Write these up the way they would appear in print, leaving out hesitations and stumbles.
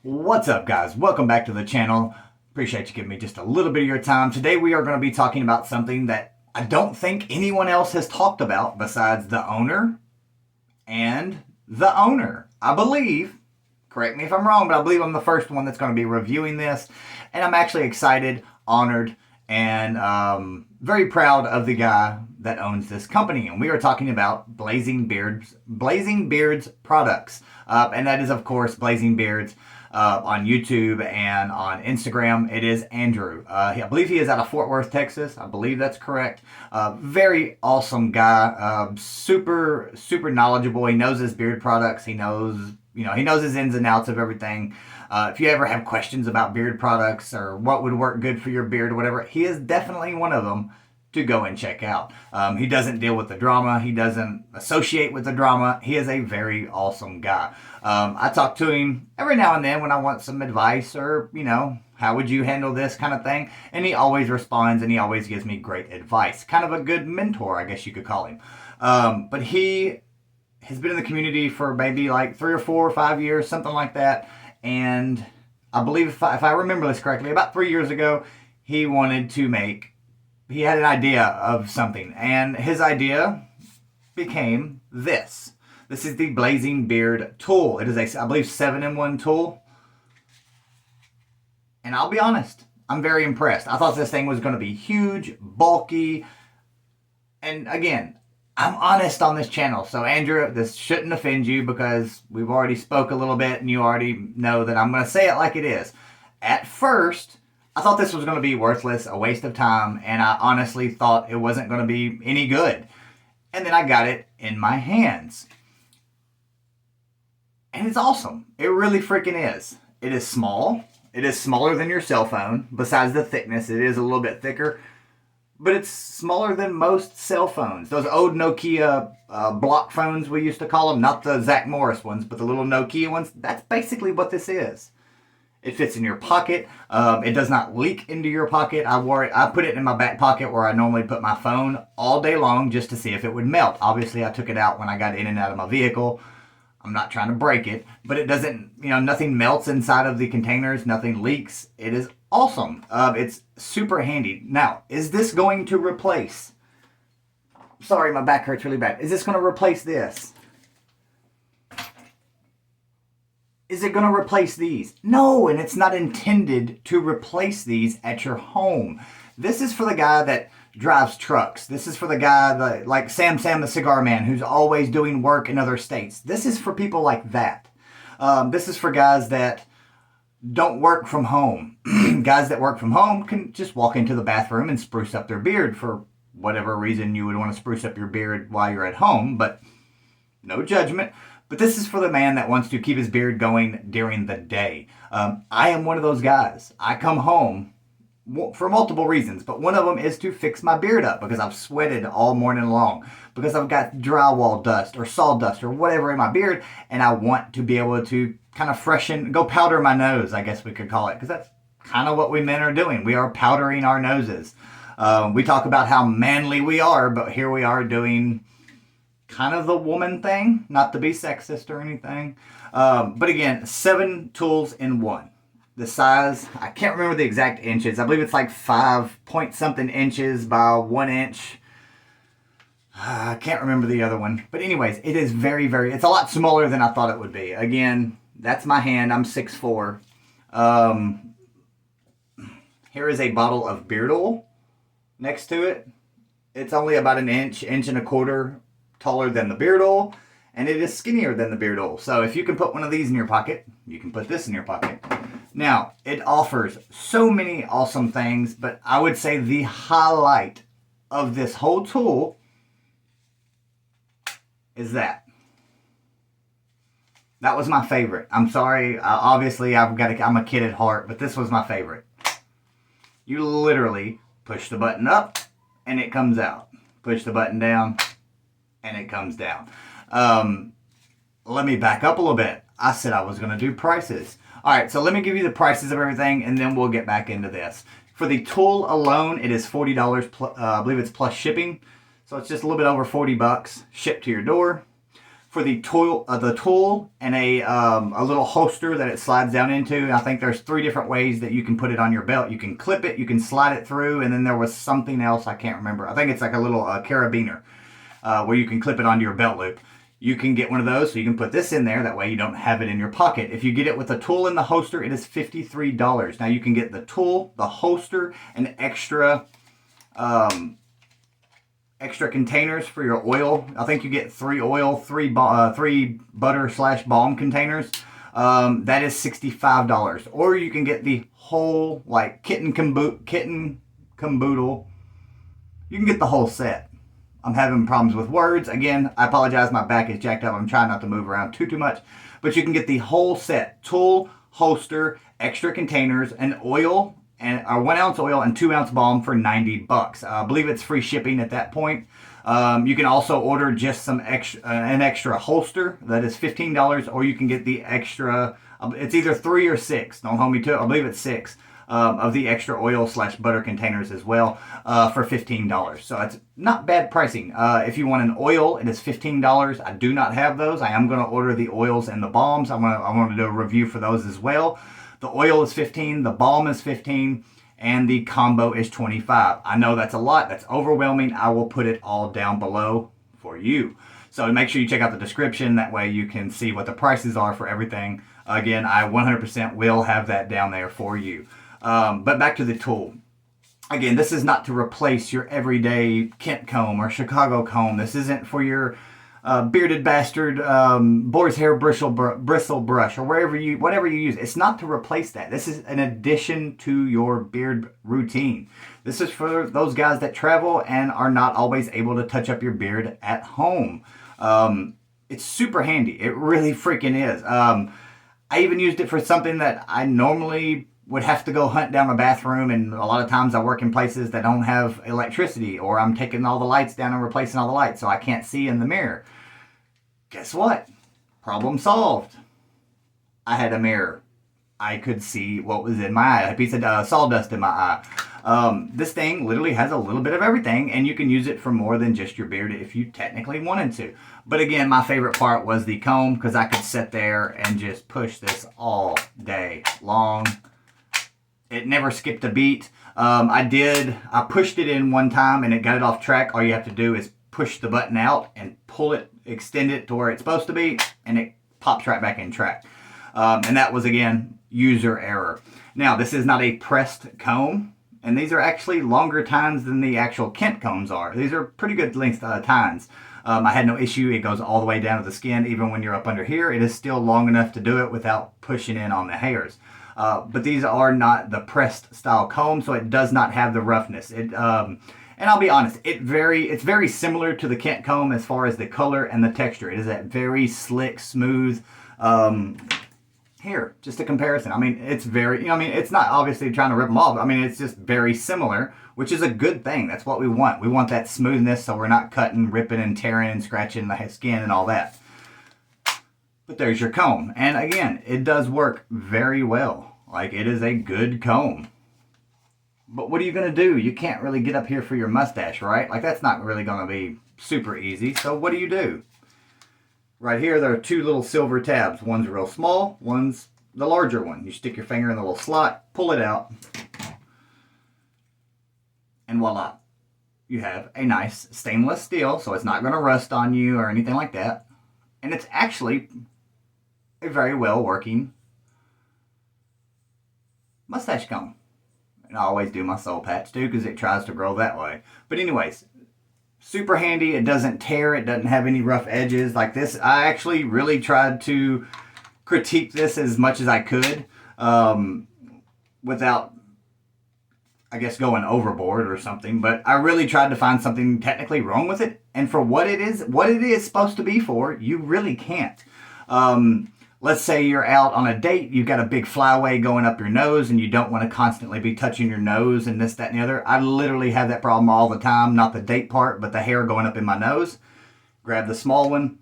What's up, guys? Welcome back to the channel. Appreciate you giving me just a little bit of your time. Today we are going to be talking about something that I don't think anyone else has talked about besides the owner and the owner. I believe, correct me if I'm wrong, but I believe I'm the first one that's going to be reviewing this. And I'm actually excited, honored, and very proud of the guy that owns this company. And we are talking about Blazing Beards products. And that is, of course, Blazing Beards. On YouTube and on Instagram. It is Andrew. I believe he is out of Fort Worth, Texas. I believe that's correct. Very awesome guy. Super knowledgeable. He knows his beard products. He knows his ins and outs of everything. If you ever have questions about beard products or what would work good for your beard or whatever, he is definitely one of them to go and check out. He doesn't deal with the drama. He doesn't associate with the drama. He is a very awesome guy. I talk to him every now and then when I want some advice or, how would you handle this kind of thing? And he always responds and he always gives me great advice. Kind of a good mentor, I guess you could call him. But he has been in the community for maybe like 3 or 4 or 5 years, something like that. And I believe if I remember this correctly, about 3 years ago, he had an idea of something, and his idea became this. This is the Blazing Beard tool. It is I believe, 7-in-1 tool. And I'll be honest, I'm very impressed. I thought this thing was going to be huge, bulky. And again, I'm honest on this channel. So Andrew, this shouldn't offend you because we've already spoke a little bit and you already know that I'm going to say it like it is. At first, I thought this was going to be worthless, a waste of time, and I honestly thought it wasn't going to be any good. And then I got it in my hands. And it's awesome. It really freaking is. It is small. It is smaller than your cell phone. Besides the thickness, it is a little bit thicker. But it's smaller than most cell phones. Those old Nokia block phones we used to call them. Not the Zach Morris ones, but the little Nokia ones. That's basically what this is. It fits in your pocket. It does not leak into your pocket. I put it in my back pocket where I normally put my phone all day long just to see if it would melt. Obviously, I took it out when I got in and out of my vehicle. I'm not trying to break it, but it doesn't, nothing melts inside of the containers. Nothing leaks. It is awesome. It's super handy. Now, is this going to replace? Sorry, my back hurts really bad. Is this going to replace this? Is it going to replace these? No, and it's not intended to replace these at your home. This is for the guy that drives trucks. This is for the guy like Sam the Cigar Man who's always doing work in other states. This is for people like that. This is for guys that don't work from home. Guys that work from home can just walk into the bathroom and spruce up their beard for whatever reason you would want to spruce up your beard while you're at home, but no judgment. But this is for the man that wants to keep his beard going during the day. I am one of those guys. I come home for multiple reasons, but one of them is to fix my beard up because I've sweated all morning long, because I've got drywall dust or sawdust or whatever in my beard, and I want to be able to kind of go powder my nose, I guess we could call it, because that's kind of what we men are doing. We are powdering our noses. We talk about how manly we are, but here we are doing kind of the woman thing, not to be sexist or anything. But again, 7 tools in one. The size, I can't remember the exact inches. I believe it's like 5 point something inches by 1 inch. I can't remember the other one. But anyways, it is it's a lot smaller than I thought it would be. Again, that's my hand. I'm 6'4". Here is a bottle of beard oil next to it. It's only about an inch and a quarter taller than the beard oil, and it is skinnier than the beard oil. So if you can put one of these in your pocket, you can put this in your pocket. Now, it offers so many awesome things, but I would say the highlight of this whole tool is that. That was my favorite. I'm sorry, obviously I'm a kid at heart, but this was my favorite. You literally push the button up and it comes out. Push the button down and it comes down. Let me back up a little bit. I said I was going to do prices. Alright, so let me give you the prices of everything and then we'll get back into this. For the tool alone, it is $40, I believe it's plus shipping. So it's just a little bit over $40 shipped to your door. for the tool and a little holster that it slides down into. And I think there's 3 different ways that you can put it on your belt. You can clip it, you can slide it through, and then there was something else I can't remember. I think it's like a little carabiner where you can clip it onto your belt loop. You can get one of those, so you can put this in there. That way you don't have it in your pocket. If you get it with the tool and the holster, it is $53. Now you can get the tool, the holster, and extra containers for your oil. I think you get 3 oil, 3 butter/balm containers. That is $65. Or you can get the whole like kit and caboodle. You can get the whole set. I'm having problems with words. Again, I apologize. My back is jacked up. I'm trying not to move around too much. But you can get the whole set. Tool, holster, extra containers, and oil, and 1 ounce oil and 2 ounce balm for $90. I believe it's free shipping at that point. You can also order just an extra holster that is $15, or you can get the extra. It's either 3 or 6. Don't hold me to it. I believe it's 6 of the extra oil/butter containers as well for $15. So it's not bad pricing. If you want an oil, it is $15. I do not have those. I am going to order the oils and the balms. I want to do a review for those as well. The oil is $15, the balm is $15, and the combo is $25. I know that's a lot. That's overwhelming. I will put it all down below for you. So make sure you check out the description. That way you can see what the prices are for everything. Again, I 100% will have that down there for you. But back to the tool. Again, this is not to replace your everyday Kent comb or Chicago comb. This isn't for your bearded bastard boar's hair bristle brush or whatever you use. It's not to replace that. This is an addition to your beard routine. This is for those guys that travel and are not always able to touch up your beard at home. It's super handy. It really freaking is. I even used it for something that I normally would have to go hunt down a bathroom, and a lot of times I work in places that don't have electricity, or I'm taking all the lights down and replacing all the lights so I can't see in the mirror. Guess what? Problem solved. I had a mirror. I could see what was in my eye. A piece of sawdust in my eye. This thing literally has a little bit of everything, and you can use it for more than just your beard if you technically wanted to. But again, my favorite part was the comb, because I could sit there and just push this all day long. It never skipped a beat. I pushed it in one time and it got it off track. All you have to do is push the button out and pull it, extend it to where it's supposed to be, and it pops right back in track. And that was, again, user error. Now, this is not a pressed comb, and these are actually longer tines than the actual Kent combs are. These are pretty good length tines. I had no issue. It goes all the way down to the skin. Even when you're up under here, it is still long enough to do it without pushing in on the hairs. But these are not the pressed style comb, so it does not have the roughness. And I'll be honest, it's very similar to the Kent comb as far as the color and the texture. It is that very slick, smooth hair. Just a comparison. I mean, it's very, it's not obviously trying to rip them off. I mean, it's just very similar, which is a good thing. That's what we want. We want that smoothness, so we're not cutting, ripping, and tearing and scratching the skin and all that. But there's your comb. And again, it does work very well. Like, it is a good comb. But what are you going to do? You can't really get up here for your mustache, right? Like, that's not really going to be super easy. So what do? Right here, there are 2 little silver tabs. One's real small, one's the larger one. You stick your finger in the little slot, pull it out, and voila. You have a nice stainless steel, so it's not going to rust on you or anything like that. And it's actually a very well working mustache comb. And I always do my soul patch too, because it tries to grow that way. But anyways, super handy. It doesn't tear. It doesn't have any rough edges like this. I actually really tried to critique this as much as I could without, I guess, going overboard or something. But I really tried to find something technically wrong with it. And for what it is supposed to be for, you really can't. Let's say you're out on a date, you've got a big flyaway going up your nose, and you don't want to constantly be touching your nose and this, that, and the other. I literally have that problem all the time. Not the date part, but the hair going up in my nose. Grab the small one,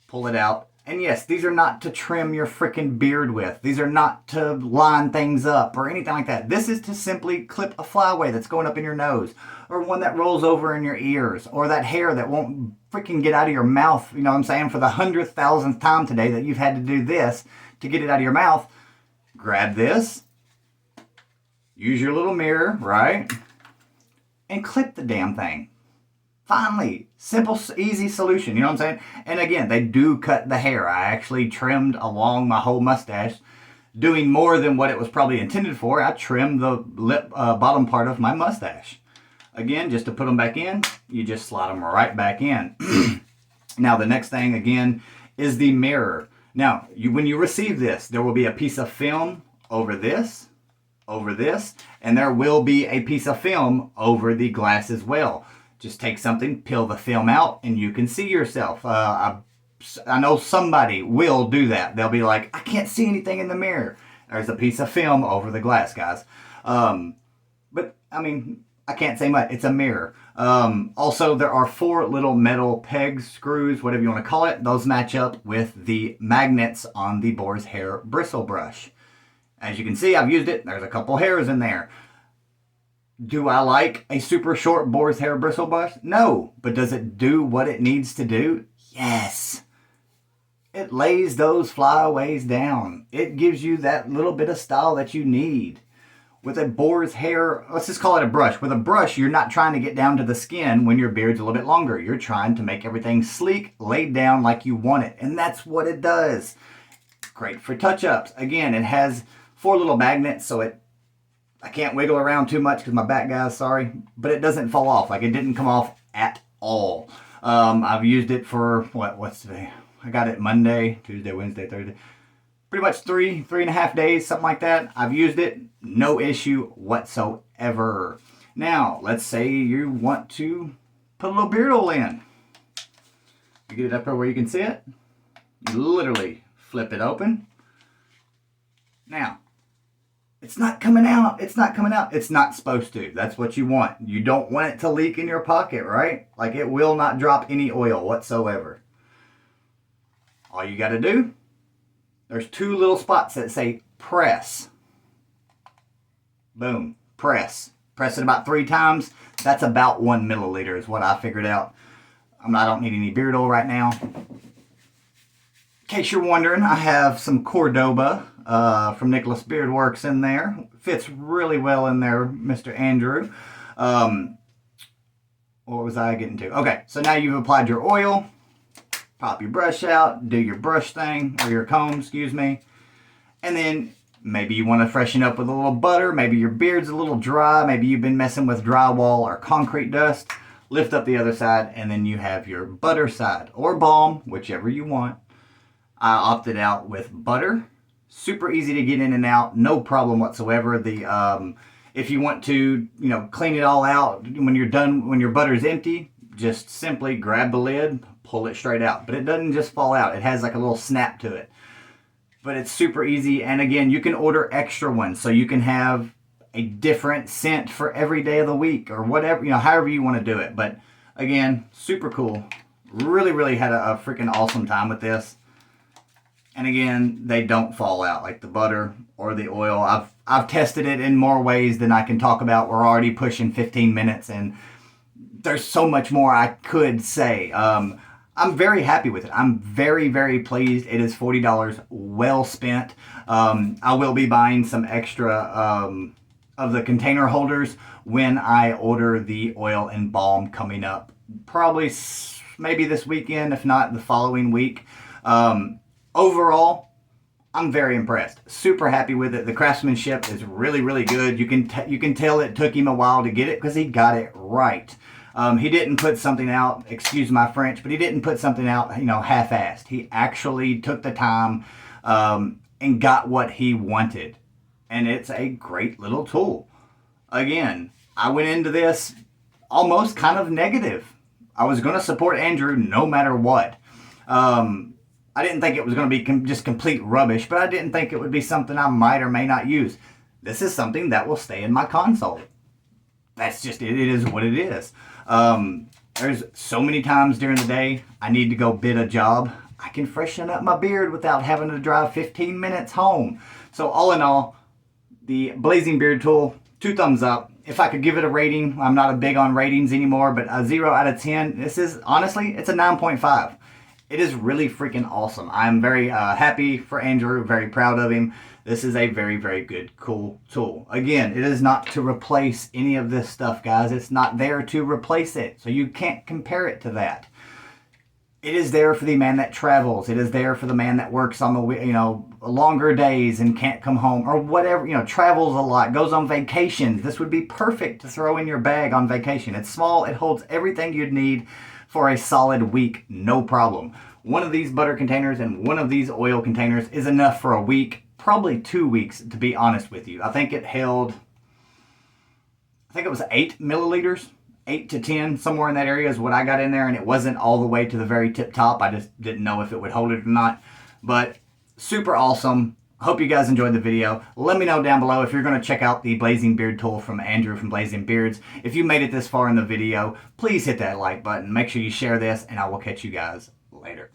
pull it out, And yes, these are not to trim your freaking beard with. These are not to line things up or anything like that. This is to simply clip a flyaway that's going up in your nose, or one that rolls over in your ears, or that hair that won't freaking get out of your mouth, you know what I'm saying, for the 100,000th time today that you've had to do this to get it out of your mouth. Grab this, use your little mirror, right, and clip the damn thing. Finally, simple, easy solution, you know what I'm saying? And again, they do cut the hair. I actually trimmed along my whole mustache, doing more than what it was probably intended for. I trimmed the bottom part of my mustache. Again, just to put them back in, you just slide them right back in. Now, the next thing, again, is the mirror. Now, when you receive this, there will be a piece of film over this, and there will be a piece of film over the glass as well. Just take something, peel the film out, and you can see yourself. I know somebody will do that. They'll be like, I can't see anything in the mirror. There's a piece of film over the glass, guys. But, I mean, I can't say much. It's a mirror. Also, there are 4 little metal pegs, screws, whatever you want to call it. Those match up with the magnets on the boar's hair bristle brush. As you can see, I've used it. There's a couple hairs in there. Do I like a super short boar's hair bristle brush? No. But does it do what it needs to do? Yes. It lays those flyaways down. It gives you that little bit of style that you need. With a boar's hair, let's just call it a brush. With a brush, you're not trying to get down to the skin when your beard's a little bit longer. You're trying to make everything sleek, laid down like you want it. And that's what it does. Great for touch-ups. Again, it has 4 little magnets, so I can't wiggle around too much because my back, guys, sorry. But it doesn't fall off. Like, it didn't come off at all. I've used it for, what's today? I got it Monday, Tuesday, Wednesday, Thursday. Pretty much 3.5 days, something like that. I've used it, no issue whatsoever. Now, let's say you want to put a little beard oil in. You get it up there where you can see it. You literally flip it open. Now, it's not coming out. It's not coming out. It's not supposed to. That's what you want. You don't want it to leak in your pocket, right? Like, it will not drop any oil whatsoever. All you got to do, there's 2 little spots that say press. Boom. Press. Press it about 3 times. That's about 1 milliliter is what I figured out. I don't need any beard oil right now. In case you're wondering, I have some Cordoba from Nicholas Beard Works in there. Fits really well in there, Mr. Andrew. What was I getting to? Okay, so now you've applied your oil. Pop your brush out, do your brush thing, or your comb, excuse me. And then maybe you want to freshen up with a little butter. Maybe your beard's a little dry. Maybe you've been messing with drywall or concrete dust. Lift up the other side, and then you have your butter side, or balm, whichever you want. I opted out with butter. Super easy to get in and out, no problem whatsoever. If you want to, clean it all out when you're done, when your butter's empty, just simply grab the lid, pull it straight out. But it doesn't just fall out. It has like a little snap to it. But it's super easy. And again, you can order extra ones. So you can have a different scent for every day of the week or whatever, however you want to do it. But again, super cool. Really, really had a freaking awesome time with this. And again, they don't fall out like the butter or the oil. I've tested it in more ways than I can talk about. We're already pushing 15 minutes and there's so much more I could say. I'm very happy with it. I'm very, very pleased. It is $40 well spent. I will be buying some extra of the container holders when I order the oil and balm coming up. Probably maybe this weekend, if not the following week. Overall, I'm very impressed. Super happy with it. The craftsmanship is really, really good. You can tell it took him a while to get it because he got it right. He didn't put something out, excuse my French, but he didn't put something out, half-assed. He actually took the time and got what he wanted. And it's a great little tool. Again, I went into this almost kind of negative. I was going to support Andrew no matter what. I didn't think it was going to be just complete rubbish, but I didn't think it would be something I might or may not use. This is something that will stay in my console. That's just it. It is what it is. There's so many times during the day I need to go bid a job. I can freshen up my beard without having to drive 15 minutes home. So all in all, the Blazing Beard Tool, 2 thumbs up. If I could give it a rating, I'm not a big on ratings anymore, but a 0 out of 10, this is, honestly, it's a 9.5. It is really freaking awesome. I'm very happy for Andrew, very proud of him. This is a very, very good, cool tool. Again, it is not to replace any of this stuff, guys. It's not there to replace it, so you can't compare it to that. It is there for the man that travels. It is there for the man that works on the, longer days and can't come home or whatever, travels a lot, goes on vacations. This would be perfect to throw in your bag on vacation. It's small. It holds everything you'd need for a solid week, no problem. One of these butter containers and one of these oil containers is enough for a week, probably 2 weeks, to be honest with you. I think it was 8 milliliters. 8 to 10, somewhere in that area is what I got in there, and it wasn't all the way to the very tip top. I just didn't know if it would hold it or not. But super awesome. Hope you guys enjoyed the video. Let me know down below if you're going to check out the Blazing Beard Tool from Andrew from Blazing Beards. If you made it this far in the video, please hit that like button. Make sure you share this, and I will catch you guys later.